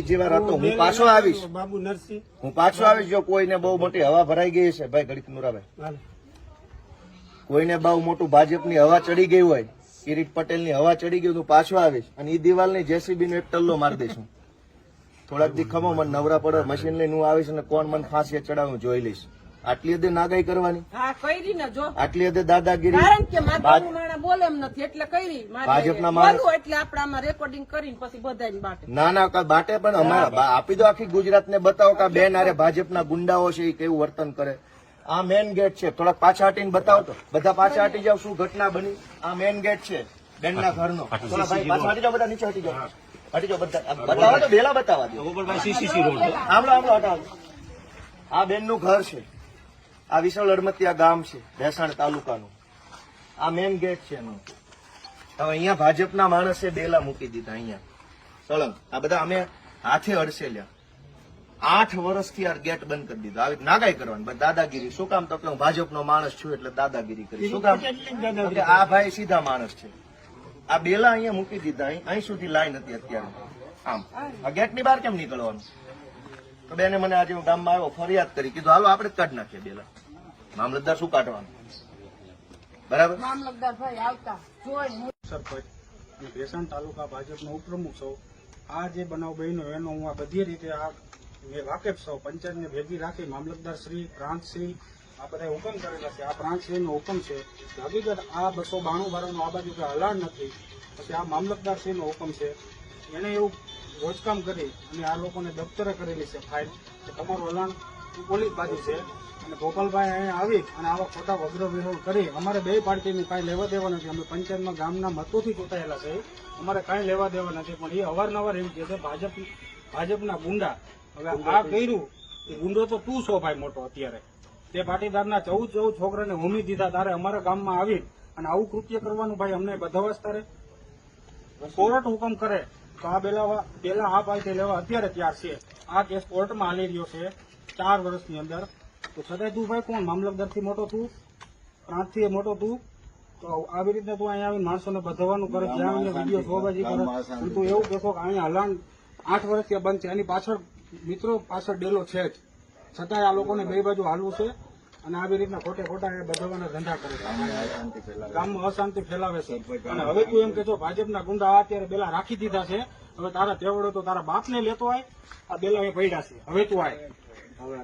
બીજી વાર હતો હું પાછો આવીશ, બાબુ નરસિંહ હું પાછો આવીશ. જો કોઈને બહુ મોટી હવા ભરાઈ ગઈ છે ભાઈ ઘડીક નુરાભાઈ, કોઈને બહુ મોટું ભાજપની હવા ચડી ગઈ હોય, કિરીટ પટેલની હવા ચડી ગઈ, હું પાછો આવીશ અને એ દિવાલની જેસીબી નો એક ટલ્લો મારી દઈશું. થોડાક દી ખમો મને નવરા પડે મશીન લઈને હું આવીશ અને કોણ મને ફાંસી ચડાવું જોઈ લઈશ. આટલી હદે નાગાઈ કરવાની, આટલી હદે દાદાગીરી ભાજપના માણસ ના ના બાટે પણ અમારા આપી દો આખી ગુજરાત ને બતાવો કે બેન અરે ભાજપના ગુંડાઓ છે એ કેવું વર્તન કરે. આ મેન ગેટ છે, થોડાક પાછા હટીને બતાવો તો બધા પાછા હટી જાવ શું ઘટના બની. આ મેન ગેટ છે બેનના ઘરનો, થોડા ભાઈ પાછા હટી જાવ, બધા નીચે હટી જાવ, હટી જાવ બધા બતાવો તો વેલા બતાવવા દો. આમલો આમલો હટાવો. આ બેનનું ઘર છે, આ વિશાળ અડમતિયા ગામ છે ભેસાણ તાલુકાનું, આ મેન ગેટ છે એનો. હવે અહીંયા ભાજપના માણસે ડેલા મૂકી દીધા અહીંયા સળંગ. આ બધા અમે હાથે અડસેલ્યા. 8 વર્ષથી આ ગેટ બંધ કરી દીધો. આવી નાગાઈ કરવાની બસ દાદાગીરી. શું કામ? તો કે હું ભાજપનો માણસ છું એટલે દાદાગીરી કરી. શું કામ? કે આ ભાઈ સીધા માણસ છે. આ બેલા અહીંયા મૂકી દીધા. અહીં સુધી લાઈન હતી અત્યારે. આમ આ ગેટની બહાર કેમ નીકળવાનું? તો બેને મને આજે હું ગામમાં આવ્યો ફરિયાદ કરી, કીધું હાલો આપણે જ કાઢી નાખીએ બેલા. મામલતદાર શું કાઢવાનું? બરાબર. મામલતદાર ભાઈ આવતા સરપંચ ભેસાણ તાલુકા ભાજપનો ઉપપ્રમુખ છું. આ જે બનાવ બન્યો એનો હું આ બધી રીતે મેં વાકેફ છું. પંચાયતને ભેગી રાખી મામલતદાર શ્રી, પ્રાંતશ્રી આ બધા હુકમ કરેલા છે. આ પ્રાંતશ્રીનો હુકમ છે. હકીકત આ 292 વાળાનો આ બાજુ હલાણ નથી. પછી આ મામલતદારશ્રીનો હુકમ છે. એને એવું રોજકામ કરી અને આ લોકોને દફતરે કરેલી છે ફાઇલ કે તમારું હલાણ પોલીસ બાજુ છે. અને ગોપાલભાઈ અહીંયા આવી અને આવા ખોટા વગ્ર વિરોધ કરી અમારે બે પાર્ટીનું કાંઈ લેવા દેવા નથી. અમે પંચાયતમાં ગામના મતોથી ચૂંટાયેલા છે, અમારે કાંઈ લેવા દેવા નથી. પણ એ અવારનવાર એમ કહે છે ભાજપના ગુંડા. હવે આ કર્યું એ ગુંડો તો તું છો ભાઈ મોટો. અત્યારે તે પાટીદારના 14 છોકરાને હોમી દીધા, તારે અમારા ગામમાં આવી અને આવું કૃત્ય કરવાનું ભાઈ અમને બધાવાસ તારે. કોર્ટ હુકમ કરે તો આ પેલા આ પાર્ટી લેવા અત્યારે તૈયાર છે. આ કેસ કોર્ટમાં હાલી રહ્યો છે 4 વર્ષની અંદર. તો છતાંય તું ભાઈ કોણ? મામલતદારથી મોટો તું, પ્રાંતથી મોટો તું. તો આવી રીતે તું અહીંયા આવીને માણસોને બધવાનું કરે, જ્યાં વિડીયો શોબાજી કરે. તું એવું કહેશો કે અહીંયા હલાણ 8 વર્ષથી બંધ છે. એની પાછળ મિત્રો પાછળ ડેલો છે જ, છતાંય આ લોકોને બે બાજુ હાલવું છે અને આવી રીતના ખોટે ખોટા એ બધાવાના ધંધા કરે છે, ગામમાં અશાંતિ ફેલાવે છે. અને હવે તું એમ કહેશો ભાજપના ગુંડા અત્યારે બેલા રાખી દીધા છે, હવે તારા તેવડો તો તારા બાપને લેતો આય. આ બેલા એ પડ્યા છે, હવે તું આય. હવે